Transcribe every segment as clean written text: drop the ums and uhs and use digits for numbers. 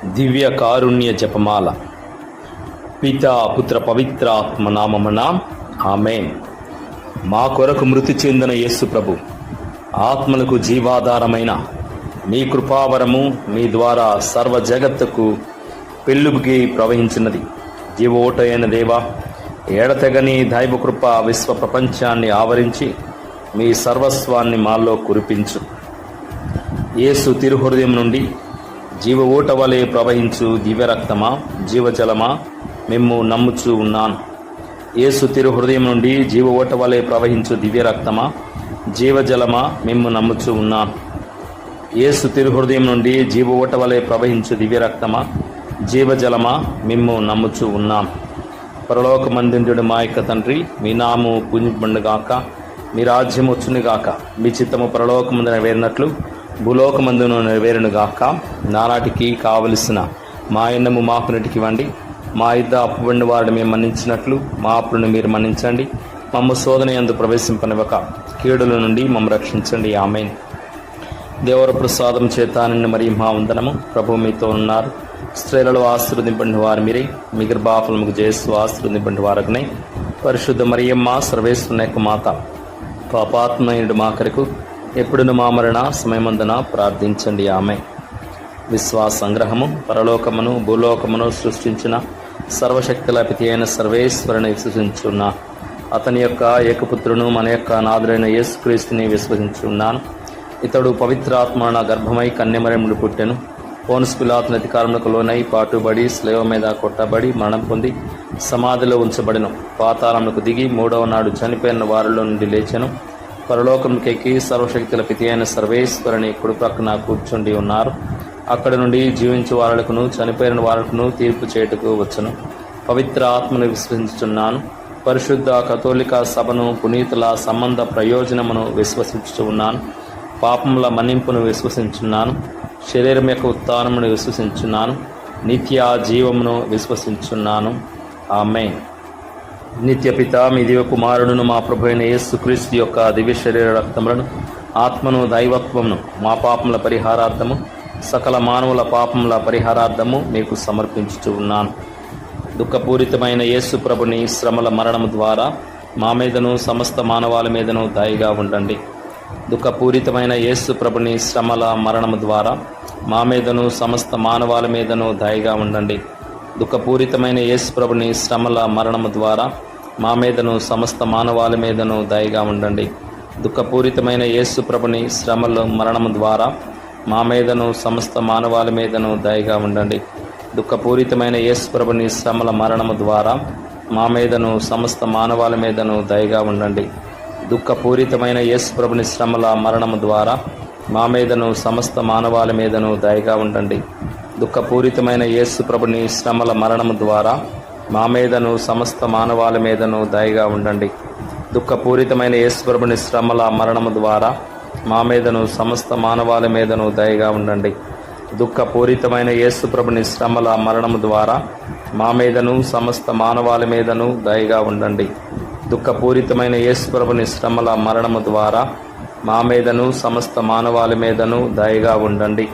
దివ్య కారుణ్య జపమాల. పితా పుత్ర పవిత్రాత్మ నామమున ఆమేన్. మా కొరకు మృతి చెందిన యేసు ప్రభు, ఆత్మలకు జీవాధారమైన మీ కృపావరము మీ ద్వారా సర్వ జగత్తుకు పెళ్ళుకి ప్రవహించినది. జీవ ఓటైన దేవా, ఎడతెగని దైవకృప విశ్వ ప్రపంచాన్ని ఆవరించి మీ సర్వస్వాన్ని మాలో కురిపించు. యేసు తిరుహృదయం నుండి జీవ ఓట వలె ప్రవహించు దివ్య రక్తమా, జీవజలమా, మిమ్ము నమ్ముచూ ఉన్నాను. యేసు తిరుహృదయం నుండి జీవ ఓట వలె ప్రవహించు దివ్య రక్తమా, జీవజలమా, మిమ్ము నమ్ముచూ ఉన్నాను. యేసు తిరుహృదయం నుండి జీవ ఓట వలె ప్రవహించు దివ్య రక్తమా, జీవజలమా, మిమ్ము నమ్ముచూ ఉన్నాను. పరలోకమందుండుడు మా యొక్క తండ్రి, మీ నామము పూజింపబడుగాక, మీ రాజ్యం వచ్చునుగాక, మీ చిత్తము పరలోకమందు నెరవేరినట్లు భూలోకమందును నెరవేరునుగాక. నానాటికి కావలసిన మా అన్నము మాకు నెటికివ్వండి. మా ఇద్ద అప్పుబడిన వారిని మేము మన్నించినట్లు మా అప్పులను మీరు మన్నించండి. మమ్మ శోధన యందు ప్రవేశింపనివ్వక కీడుల నుండి మమ్మ రక్షించండి. ఆమేన్. దేవర ప్రసాదం చేత నిన్ను మరి మా వందనము. ప్రభు మీతో ఉన్నారు. స్త్రీలలో ఆశీర్వదింపండి వారు మీరే, మీ గర్భఫలముకు జయస్సు ఆశీర్వదింపండి వారకునే. పరిశుద్ధ మరియమ్మ సర్వేశ్వరుని యొక్క మాత, పాపాత్మయుడు మా కొరకు ఎప్పుడును మా మరణ సమయమందున ప్రార్థించండి. ఆమె. విశ్వాస సంగ్రహము. పరలోకమును భూలోకమును సృష్టించిన సర్వశక్తులపతి అయిన సర్వేశ్వరుని విశ్వసించున్నా. అతని యొక్క ఏకపుత్రును మన యొక్క నాథుడైన యేసుక్రీస్తుని విశ్వసించున్నాను. ఇతడు పవిత్రాత్మ గర్భమై కన్యమరియమును పుట్టెను. పోన్సు పిలాతుని అధికారములకు లోనై పాటుబడి స్లేవ మీద కొట్టబడి మరణం పొంది సమాధిలో ఉంచబడిను. పాతాళములకు దిగి మూడవ నాడు చనిపోయిన వారిలో నుండి లేచెను. పరలోకంకెక్కి సర్వశక్తుల పితి అయిన సర్వేశ్వరుని కుడి ప్రక్కన కూర్చుండి ఉన్నారు. అక్కడ నుండి జీవించు వారులకును చనిపోయిన వారులకును తీర్పు చేయుటకు వచ్చును. పవిత్ర ఆత్మను విశ్వసించుచున్నాను. పరిశుద్ధ కథోలిక సభను, పునీతుల సంబంధ ప్రయోజనమును విశ్వసించుచున్నాను. పాపముల మన్నింపును విశ్వసించున్నాను. శరీరం యొక్క ఉత్థానమును విశ్వసించున్నాను. నిత్య జీవమును విశ్వసించున్నాను. ఆమేన్. నిత్యపిత మీ దివ్య కుమారుడును మా ప్రభు అయిన యేసుక్రీస్తు యొక్క దివ్య శరీర రక్తములను, ఆత్మను, దైవత్వమును మా పాపముల పరిహారార్థము, సకల మానవుల పాపముల పరిహారార్థము మీకు సమర్పించుచూ ఉన్నాను. దుఃఖపూరితమైన యేసు ప్రభుని శ్రమల మరణము ద్వారా మా మీదను సమస్త మానవాళి మీదను దయగా ఉండండి. దుఃఖపూరితమైన యేసు ప్రభుని శ్రమల మరణము ద్వారా మా మీదను సమస్త మానవాళి మీదను దయగా ఉండండి. దుఃఖపూరితమైన యేసు ప్రభుని శ్రమల మరణము ద్వారా మా మీదను సమస్త మానవాళి మీదను దయగా ఉండండి. దుఃఖపూరితమైన యేసు ప్రభుని శ్రమల మరణము ద్వారా మా మీదను సమస్త మానవాళి మీదను దయగా ఉండండి. దుఃఖపూరితమైన యేసు ప్రభుని శ్రమల మరణము ద్వారా మా మీదను సమస్త మానవాళి మీదను దయగా ఉండండి. దుఃఖపూరితమైన యేసు ప్రభుని శ్రమల మరణము ద్వారా మా మీదను సమస్త మానవాళి మీదను దయగా ఉండండి. దుఃఖపూరితమైన యేసు ప్రభుని శ్రమల మరణము ద్వారా మా మీదను సమస్త మానవాళి మీదను దయగా ఉండండి. దుఃఖపూరితమైన యేసు ప్రభుని శ్రమల మరణము ద్వారా మా మీదను సమస్త మానవాళి మీదను దయగా ఉండండి. దుఃఖపూరితమైన యేసు ప్రభుని శ్రమల మరణము ద్వారా మా మీదను సమస్త మానవాళి మీదను దయగా ఉండండి. దుఃఖపూరితమైన యేసు ప్రభుని శ్రమల మరణము ద్వారా మా మీదను సమస్త మానవాళి మీదను దయగా ఉండండి.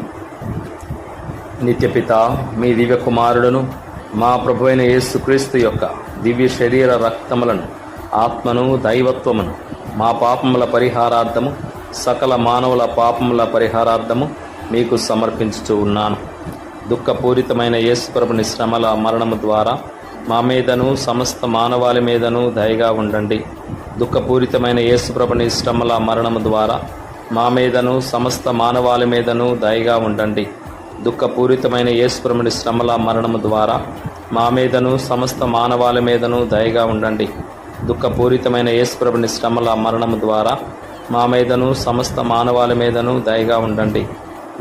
నిత్యపిత మీ దివ్య కుమారుడును మా ప్రభు అయిన యేసుక్రీస్తు యొక్క దివ్య శరీర రక్తములను, ఆత్మను, దైవత్వమును మా పాపముల పరిహారార్థము, సకల మానవుల పాపముల పరిహారార్థము మీకు సమర్పించుచూ ఉన్నాను. దుఃఖపూరితమైన యేసు ప్రభుని శ్రమల మరణము ద్వారా మా మీదను సమస్త మానవాళి మీదను దయగా ఉండండి. దుఃఖపూరితమైన యేసు ప్రభుని శ్రమల మరణము ద్వారా మా మీదను సమస్త మానవాళి మీదను దయగా ఉండండి. దుఃఖపూరితమైన యేసు ప్రభుని శ్రమల మరణము ద్వారా మా మీదను సమస్త మానవాళి మీదను దయగా ఉండండి. దుఃఖపూరితమైన యేసు ప్రభుని శ్రమల మరణము ద్వారా మా మీదను సమస్త మానవాళి మీదను దయగా ఉండండి.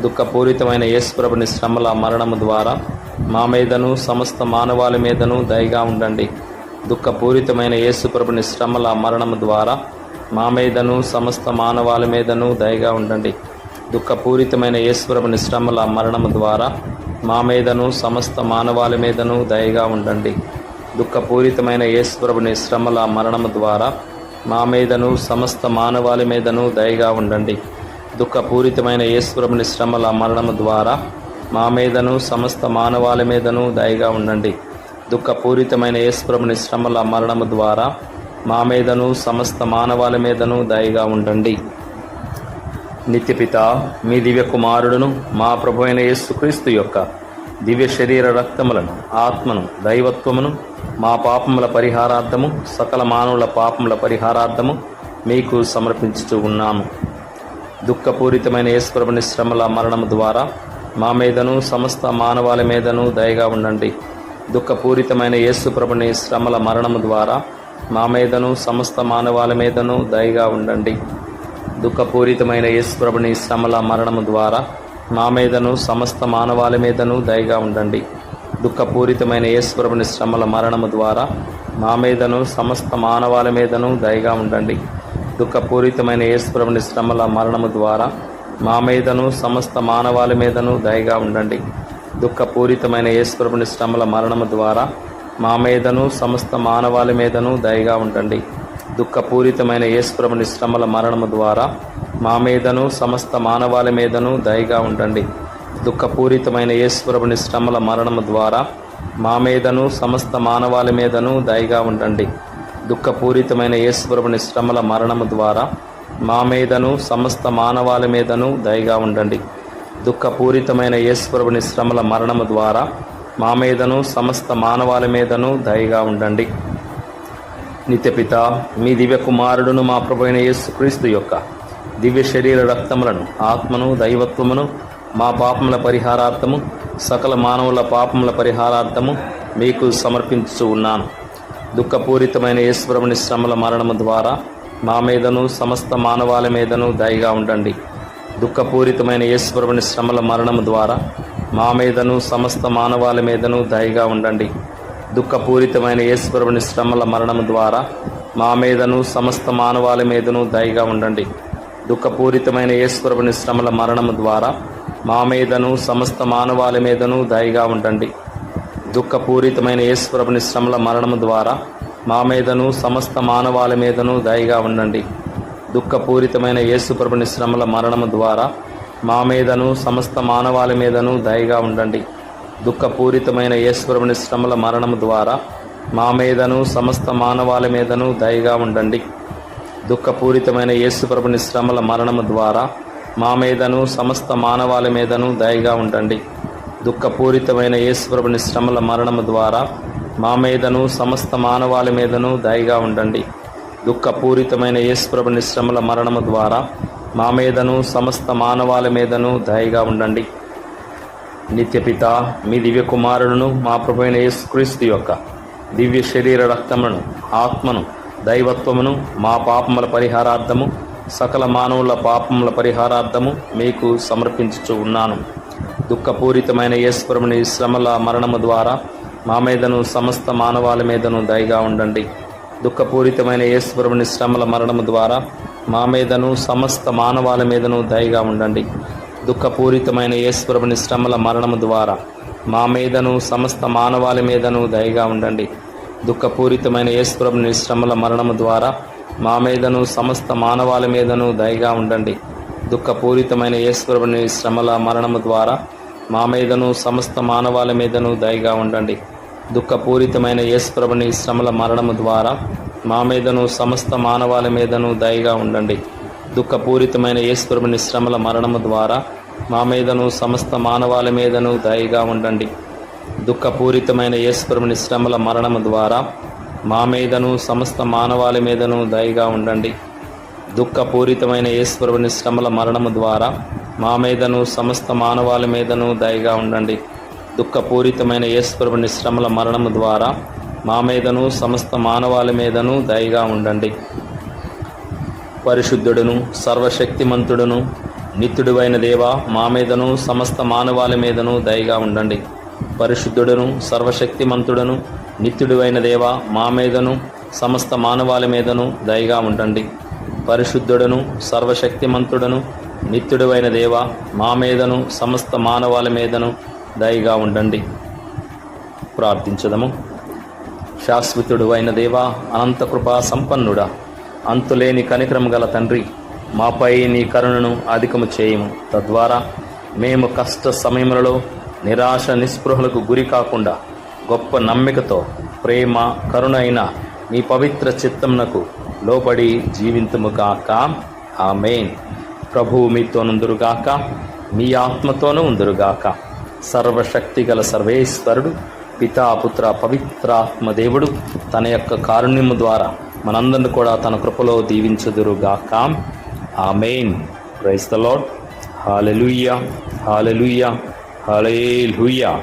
దుఃఖపూరితమైన యేసు ప్రభుని శ్రమల మరణము ద్వారా మా మీదను సమస్త మానవాళి మీదను దయగా ఉండండి. దుఃఖపూరితమైన యేసు ప్రభుని శ్రమల మరణము ద్వారా మా మీదను సమస్త మానవాళి మీదను దయగా ఉండండి. దుఃఖపూరితమైన యేసు ప్రభుని శ్రమల మరణము ద్వారా మా మీదను సమస్త మానవాళి మీదను దయగా ఉండండి. దుఃఖపూరితమైన యేసు ప్రభుని శ్రమల మరణము ద్వారా మా మీదను సమస్త మానవాళి మీదను దయగా ఉండండి. దుఃఖపూరితమైన యేసు ప్రభుని శ్రమల మరణము ద్వారా మా మీదను సమస్త మానవాళి మీదను దయగా ఉండండి. దుఃఖపూరితమైన యేసుప్రభుని శ్రమల మరణము ద్వారా మా మీదను సమస్త మానవాళి మీదను దయగా ఉండండి. నిత్యపిత మీ దివ్య కుమారుడును మా ప్రభు అయిన యేసుక్రీస్తు యొక్క దివ్య శరీర రక్తములను, ఆత్మను, దైవత్వమును మా పాపముల పరిహారార్థము, సకల మానవుల పాపముల పరిహారార్థము మీకు సమర్పించుచూ ఉన్నాము. దుఃఖపూరితమైన యేసుప్రభుని శ్రమల మరణము ద్వారా మా మీదను సమస్త మానవాళి మీదను దయగా ఉండండి. దుఃఖపూరితమైన యేసుప్రభుని శ్రమల మరణము ద్వారా మా మీదను సమస్త మానవాళి మీదను దయగా ఉండండి. దుఃఖపూరితమైన యేసుప్రభుని శ్రమల మరణము ద్వారా మా మీదను సమస్త మానవాళి మీదను దయగా ఉండండి. దుఃఖపూరితమైన యేసుప్రభుని శ్రమల మరణము ద్వారా మా మీదను సమస్త మానవాళి మీదను దయగా ఉండండి. దుఃఖపూరితమైన యేసుప్రభుని శ్రమల మరణము ద్వారా మా మీదను సమస్త మానవాళి మీదను దయగా ఉండండి. దుఃఖపూరితమైన యేసుప్రభుని శ్రమల మరణము ద్వారా మా మీదను సమస్త మానవాళి మీదను దయగా ఉండండి. దుఃఖపూరితమైన యేసుప్రభుని శ్రమల మరణము ద్వారా మా మీదను సమస్త మానవాళి మీదను దయగా ఉండండి. దుఃఖపూరితమైన యేసుప్రభుని శ్రమల మరణము ద్వారా మా మీదను సమస్త మానవాళి మీదను దయగా ఉండండి. దుఃఖపూరితమైన యేసుప్రభుని శ్రమల మరణము ద్వారా మా మీదను సమస్త మానవాళి మీదను దయగా ఉండండి. దుఃఖపూరితమైన యేసుప్రభుని శ్రమల మరణము ద్వారా మా మీదను సమస్త మానవాళి మీదను దయగా ఉండండి. నిత్యపిత మీ దివ్య కుమారుడును మా ప్రభు అయిన యేసుక్రీస్తు యొక్క దివ్య శరీర రక్తములను, ఆత్మను, దైవత్వమును మా పాపముల పరిహారార్థము, సకల మానవుల పాపముల పరిహారార్థము మీకు సమర్పించుచూ ఉన్నాను. దుఃఖపూరితమైన యేసుప్రభుని శ్రమల మరణము ద్వారా మా మీదను సమస్త మానవాళి మీదను దయగా ఉండండి. దుఃఖపూరితమైన యేసుప్రభుని శ్రమల మరణము ద్వారా మా మీదను సమస్త మానవాళి మీదను దయగా ఉండండి. దుఃఖపూరితమైన యేసుప్రభుని శ్రమల మరణము ద్వారా మా మీదను సమస్త మానవాళి మీదను దయగా ఉండండి. దుఃఖపూరితమైన యేసుప్రభుని శ్రమల మరణము ద్వారా మా మీదను సమస్త మానవాళి మీదను దయగా ఉండండి. దుఃఖపూరితమైన యేసుప్రభుని శ్రమల మరణము ద్వారా మా మీదను సమస్త మానవాళి మీదను దయగా ఉండండి. దుఃఖపూరితమైన యేసుప్రభుని శ్రమల మరణము ద్వారా మా మీదను సమస్త మానవాళి మీదను దయగా ఉండండి. దుఃఖపూరితమైన యేసుప్రభుని శ్రమల మరణము ద్వారా మా మీదను సమస్త మానవాళి మీదను దయగా ఉండండి. దుఃఖపూరితమైన యేసుప్రభుని శ్రమల మరణము ద్వారా మా మీదను సమస్త మానవాళి మీదను దయగా ఉండండి. దుఃఖపూరితమైన యేసుప్రభుని శ్రమల మరణము ద్వారా మా మీదను సమస్త మానవాళి మీదను దయగా ఉండండి. దుఃఖపూరితమైన యేసుప్రభుని శ్రమల మరణము ద్వారా మా మీదను సమస్త మానవాళి మీదను దయగా ఉండండి. నిత్యపిత మీ దివ్య కుమారుడును మా ప్రభు అయిన యేసుక్రీస్తు యొక్క దివ్య శరీర రక్తములను, ఆత్మను, దైవత్వమును మా పాపముల పరిహారార్థము, సకల మానవుల పాపముల పరిహారార్థము మీకు సమర్పించుచూ ఉన్నాను. దుఃఖపూరితమైన యేసుప్రభుని శ్రమల మరణము ద్వారా మా మీదను సమస్త మానవాళి మీదను దయగా ఉండండి. దుఃఖపూరితమైన యేసుప్రభుని శ్రమల మరణము ద్వారా మా మీదను సమస్త మానవాళి మీదను దయగా ఉండండి. దుఃఖపూరితమైన యేసుప్రభుని శ్రమల మరణము ద్వారా మా మీదను సమస్త మానవాళి మీదను దయగా ఉండండి. దుఃఖపూరితమైన యేసుప్రభుని శ్రమల మరణము ద్వారా మా మీదను సమస్త మానవాళి మీదను దయగా ఉండండి. దుఃఖపూరితమైన యేసుప్రభుని శ్రమల మరణము ద్వారా మా మీదను సమస్త మానవాళి మీదను దయగా ఉండండి. దుఃఖపూరితమైన యేసుప్రభుని శ్రమల మరణము ద్వారా మా మీదను సమస్త మానవాళి మీదను దయగా ఉండండి. దుఃఖపూరితమైన యేసుప్రభుని శ్రమల మరణము ద్వారా మా మీదను సమస్త మానవాళి మీదను దయగా ఉండండి. దుఃఖపూరితమైన యేసుప్రభుని శ్రమల మరణము ద్వారా మా మీదను సమస్త మానవాళి మీదను దయగా ఉండండి. దుఃఖపూరితమైన యేసుప్రభుని శ్రమల మరణము ద్వారా మా మీదను సమస్త మానవాళి మీదను దయగా ఉండండి. దుఃఖపూరితమైన యేసుప్రభుని శ్రమల మరణము ద్వారా మా మీదను సమస్త మానవాళి మీదను దయగా ఉండండి. పరిశుద్ధుడును, సర్వశక్తిమంతుడును, నిత్యుడువైన దేవా, మా మీదను సమస్త మానవాళి మీదను దయగా ఉండండి. పరిశుద్ధుడును, సర్వశక్తిమంతుడును, నిత్యుడువైన దేవా, మా మీదను సమస్త మానవాళి మీదను దయగా ఉండండి. పరిశుద్ధుడును, సర్వశక్తిమంతుడును, నిత్యుడువైన దేవా, మా మీదను సమస్త మానవాళి మీదను దయగా ఉండండి. ప్రార్థించదము. శాశ్వతుడు అయిన దేవా, అనంత కృపా సంపన్నుడా, అంతులేని కనికరము గల తండ్రి, మాపై నీ కరుణను అధికము చేయము. తద్వారా మేము కష్ట సమయములలో నిరాశ నిస్పృహలకు గురి కాకుండా గొప్ప నమ్మికతో ప్రేమ కరుణ అయిన మీ పవిత్ర చిత్తమునకు లోబడి జీవింతుముగాక. ఆమేన్. ప్రభువు మీతోనుందురుగాక, మీ ఆత్మతోనూ ఉందురుగాక. సర్వశక్తి గల సర్వేశ్వరుడు పితా పుత్ర పవిత్రాత్మ దేవుడు తన యొక్క కారుణ్యము ద్వారా మనందరిని కూడా తన కృపలో దీవించుదురుగాక. Amen. Praise the Lord. Hallelujah, hallelujah, hallelujah.